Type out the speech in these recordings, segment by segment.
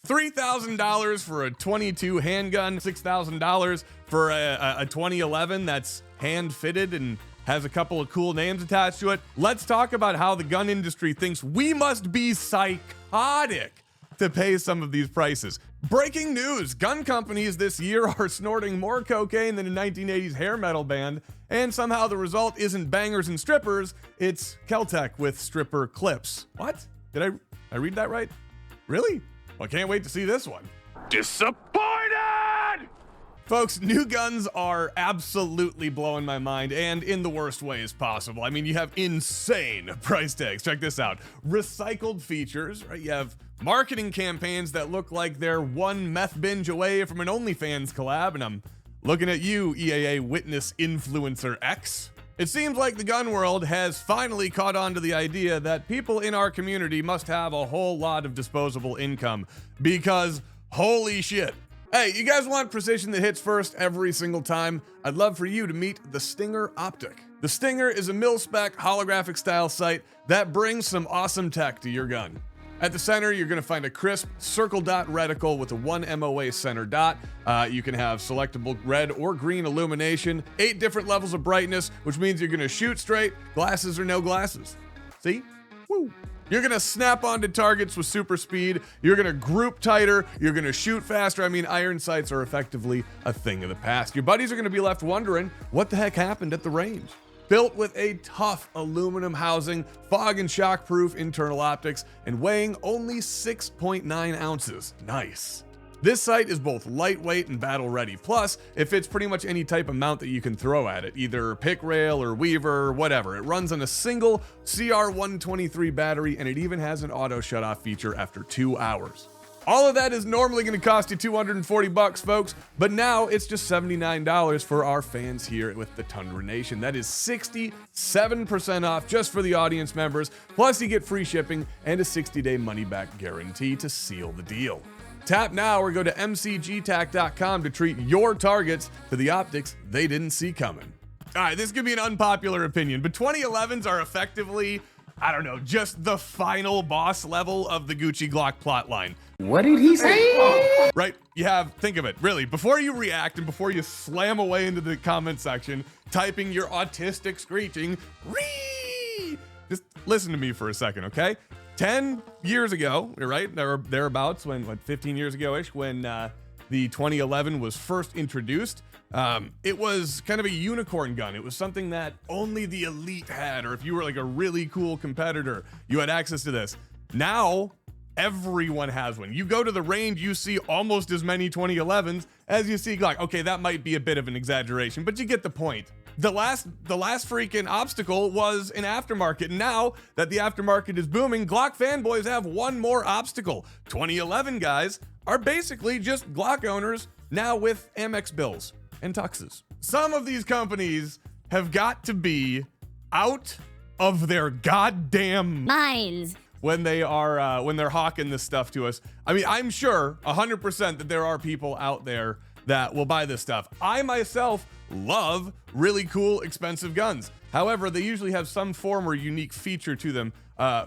$3,000 for a 22 handgun, $6,000 for a 2011 that's hand fitted and has a couple of cool names attached to it. Let's talk about how the gun industry thinks we must be psychotic to pay some of these prices. Breaking news, gun companies this year are snorting more cocaine than a 1980s hair metal band, and somehow the result isn't bangers and strippers, it's Keltec with stripper clips. What? Did I read that right? Really? Well, I can't wait to see this one. Disappointed! Folks, new guns are absolutely blowing my mind, and in the worst ways possible. I mean, you have insane price tags. Check this out. Recycled features, right? You have marketing campaigns that look like they're one meth binge away from an OnlyFans collab, and I'm looking at you, EAA Witness Influencer X. It seems like the gun world has finally caught on to the idea that people in our community must have a whole lot of disposable income, because holy shit. Hey, you guys want precision that hits first every single time? I'd love for you to meet the Stinger Optic. The Stinger is a mil-spec holographic style sight that brings some awesome tech to your gun. At the center, you're going to find a crisp circle dot reticle with a 1 MOA center dot. You can have selectable red or green illumination, 8 different levels of brightness, which means you're going to shoot straight, glasses or no glasses. See? Woo! You're going to snap onto targets with super speed. You're going to group tighter. You're going to shoot faster. I mean, iron sights are effectively a thing of the past. Your buddies are going to be left wondering what the heck happened at the range. Built with a tough aluminum housing, fog and shock proof internal optics, and weighing only 6.9 ounces. Nice. This sight is both lightweight and battle ready. Plus, it fits pretty much any type of mount that you can throw at it, either pick rail or weaver or whatever. It runs on a single CR123 battery, and it even has an auto shutoff feature after 2 hours. All of that is normally going to cost you $240, folks, but now it's just $79 for our fans here with the Tundra Nation. That is 67% off just for the audience members, plus you get free shipping and a 60-day money-back guarantee to seal the deal. Tap now or go to mcgtac.com to treat your targets to the optics they didn't see coming. All right, this could be an unpopular opinion, but 2011s are effectively, I don't know, just the final boss level of the Gucci Glock plotline. What did he say? Right, you have, think of it, really, before you react and before you slam away into the comment section, typing your autistic screeching, "Ree!" Just listen to me for a second, okay? 10 years ago, right, thereabouts, when 15 years ago-ish, when the 2011 was first introduced, it was kind of a unicorn gun. It was something that only the elite had, or if you were like a really cool competitor, you had access to this. Now, everyone has one. You go to the range, you see almost as many 2011s as you see Glock. Okay, that might be a bit of an exaggeration, but you get the point. The last freaking obstacle was an aftermarket. Now that the aftermarket is booming, Glock fanboys have one more obstacle. 2011 guys are basically just Glock owners now with Amex bills and tuxes. Some of these companies have got to be out of their goddamn minds when they're hawking this stuff to us. I mean, I'm sure 100% that there are people out there that will buy this stuff. I myself love really cool, expensive guns. However, they usually have some form or unique feature to them,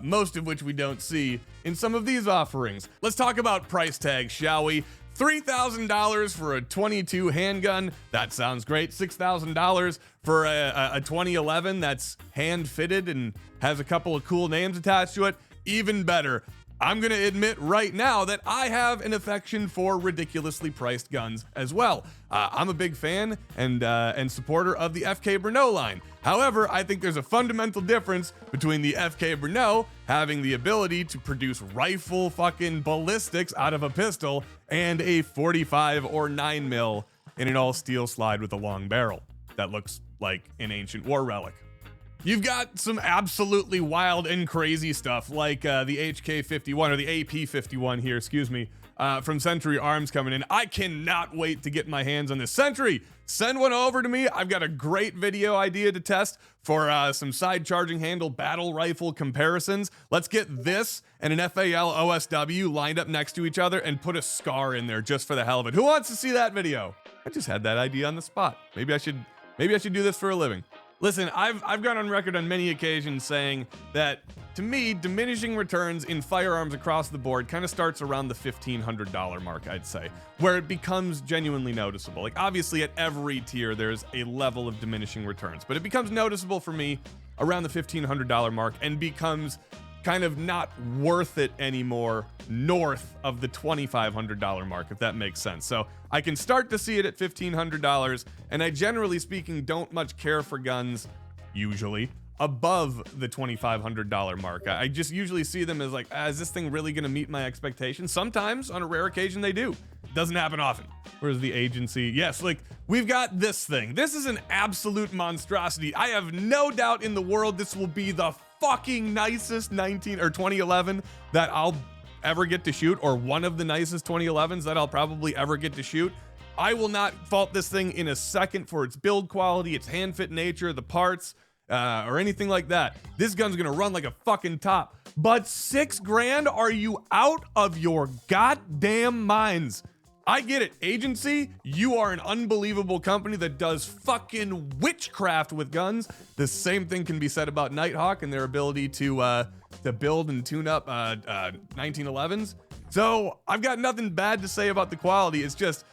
most of which we don't see in some of these offerings. Let's talk about price tags, shall we? $3,000 for a 22 handgun. That sounds great. $6,000 for a 2011 that's hand fitted and has a couple of cool names attached to it. Even better. I'm going to admit right now that I have an affection for ridiculously priced guns as well. I'm a big fan and supporter of the FK Brno line. However, I think there's a fundamental difference between the FK Brno having the ability to produce rifle fucking ballistics out of a pistol and a 45 or 9mm in an all steel slide with a long barrel that looks like an ancient war relic. You've got some absolutely wild and crazy stuff like the HK51 or the AP51 here, excuse me, from Century Arms coming in. I cannot wait to get my hands on this. Century, send one over to me. I've got a great video idea to test for some side charging handle battle rifle comparisons. Let's get this and an FAL OSW lined up next to each other and put a SCAR in there just for the hell of it. Who wants to see that video? I just had that idea on the spot. Maybe I should do this for a living. Listen, I've gone on record on many occasions saying that to me, diminishing returns in firearms across the board kind of starts around the $1,500 mark, I'd say, where it becomes genuinely noticeable. Like, obviously, at every tier, there's a level of diminishing returns, but it becomes noticeable for me around the $1,500 mark and becomes kind of not worth it anymore north of the $2,500 mark, if that makes sense. So I can start to see it at $1,500, and I generally speaking don't much care for guns, usually, above the $2,500 mark. I just usually see them as like, is this thing really gonna meet my expectations? Sometimes, on a rare occasion, they do. Doesn't happen often. Where's the agency? Yes, like, we've got this thing. This is an absolute monstrosity. I have no doubt in the world this will be the fucking nicest 2011 that I'll ever get to shoot, or one of the nicest 2011s that I'll probably ever get to shoot. I will not fault this thing in a second for its build quality, its hand fit nature, the parts, or anything like that. This gun's gonna run like a fucking top. But $6 grand? Are you out of your goddamn minds? I get it. Agency, you are an unbelievable company that does fucking witchcraft with guns. The same thing can be said about Nighthawk and their ability to build and tune up 1911s. So I've got nothing bad to say about the quality. It's just,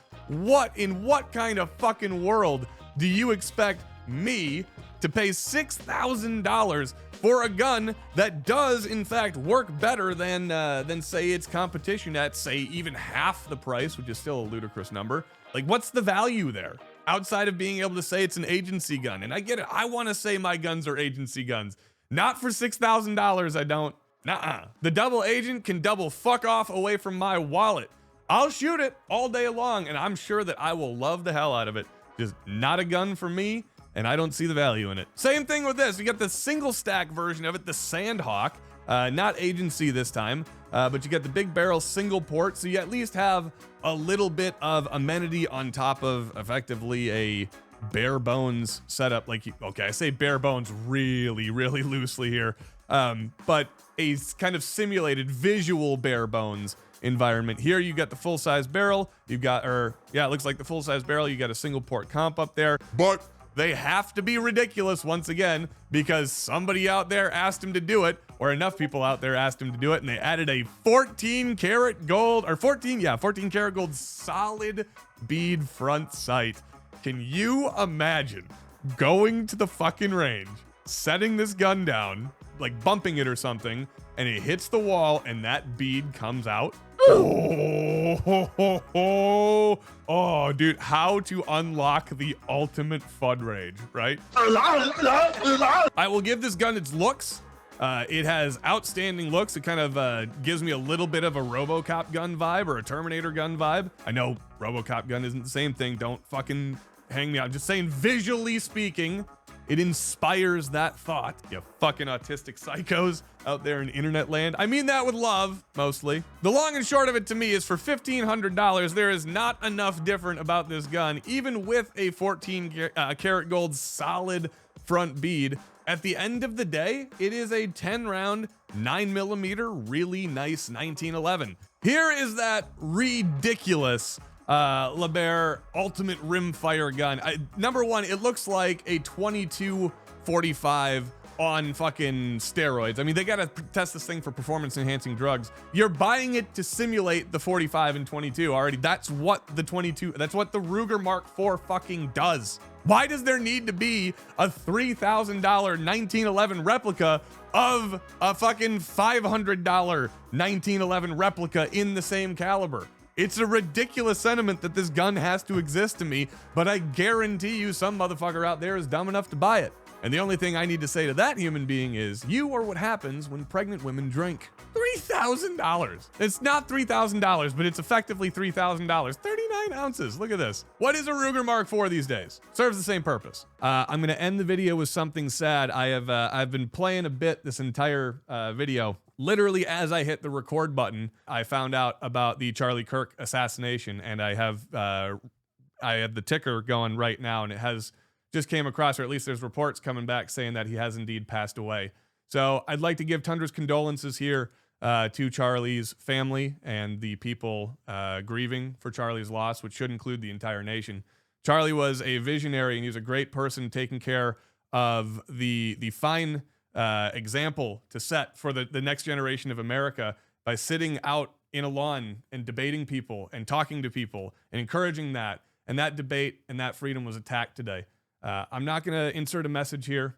in what kind of fucking world do you expect me to pay $6,000 for a gun that does in fact work better than say its competition at, say, even half the price, which is still a ludicrous number? Like, what's the value there outside of being able to say it's an agency gun? And I get it. I want to say my guns are agency guns. Not for $6,000, I don't. Nuh-uh. The double agent can double fuck off away from my wallet. I'll shoot it all day long, and I'm sure that I will love the hell out of it. Just not a gun for me, and I don't see the value in it. Same thing with this. You got the single stack version of it, the Sandhawk, not agency this time, but you got the big barrel single port, so you at least have a little bit of amenity on top of effectively a bare bones setup. Like, okay, I say bare bones really, really loosely here, but a kind of simulated visual bare bones environment. Here you got the full-size barrel, you've got, it looks like the full-size barrel, you got a single port comp up there, but they have to be ridiculous once again because somebody out there asked him to do it, or enough people out there asked him to do it, and they added a 14 karat gold solid bead front sight. Can you imagine going to the fucking range, setting this gun down, like bumping it or something, and it hits the wall and that bead comes out? Oh, dude, how to unlock the ultimate FUD rage, right? I will give this gun its looks. It has outstanding looks. It kind of gives me a little bit of a RoboCop gun vibe or a Terminator gun vibe. I know RoboCop gun isn't the same thing. Don't fucking hang me out. I'm just saying, visually speaking, it inspires that thought. You fucking autistic psychos out there in internet land. I mean that with love, mostly. The long and short of it to me is for $1,500, there is not enough different about this gun, even with a 14 karat gold solid front bead. At the end of the day, it is a 10 round, 9mm, really nice 1911. Here is that ridiculous LeBaire ultimate rimfire gun. Number one, it looks like a 2245 on fucking steroids. I mean, they gotta test this thing for performance enhancing drugs. You're buying it to simulate the 45 and 22 already. That's what the Ruger Mark IV fucking does. Why does there need to be a $3,000 1911 replica of a fucking $500 1911 replica in the same caliber? It's a ridiculous sentiment that this gun has to exist to me, but I guarantee you some motherfucker out there is dumb enough to buy it. And the only thing I need to say to that human being is, you are what happens when pregnant women drink. $3,000. It's not $3,000, but it's effectively $3,000. 39 ounces. Look at this. What is a Ruger Mark IV these days? Serves the same purpose. I'm going to end the video with something sad. I've been playing a bit this entire video. Literally, as I hit the record button, I found out about the Charlie Kirk assassination, and I have the ticker going right now, and it has just came across, or at least there's reports coming back saying that he has indeed passed away. So I'd like to give Tundra's condolences here to Charlie's family and the people grieving for Charlie's loss, which should include the entire nation. Charlie was a visionary, and he was a great person taking care of the fine example to set for the next generation of America by sitting out in a lawn and debating people and talking to people and encouraging that. And that debate and that freedom was attacked today. I'm not going to insert a message here.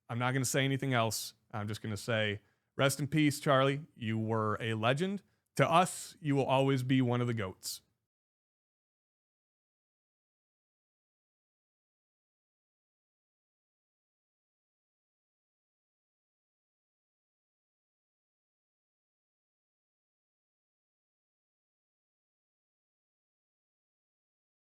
I'm not going to say anything else. I'm just going to say, rest in peace, Charlie. You were a legend. To us, you will always be one of the GOATs.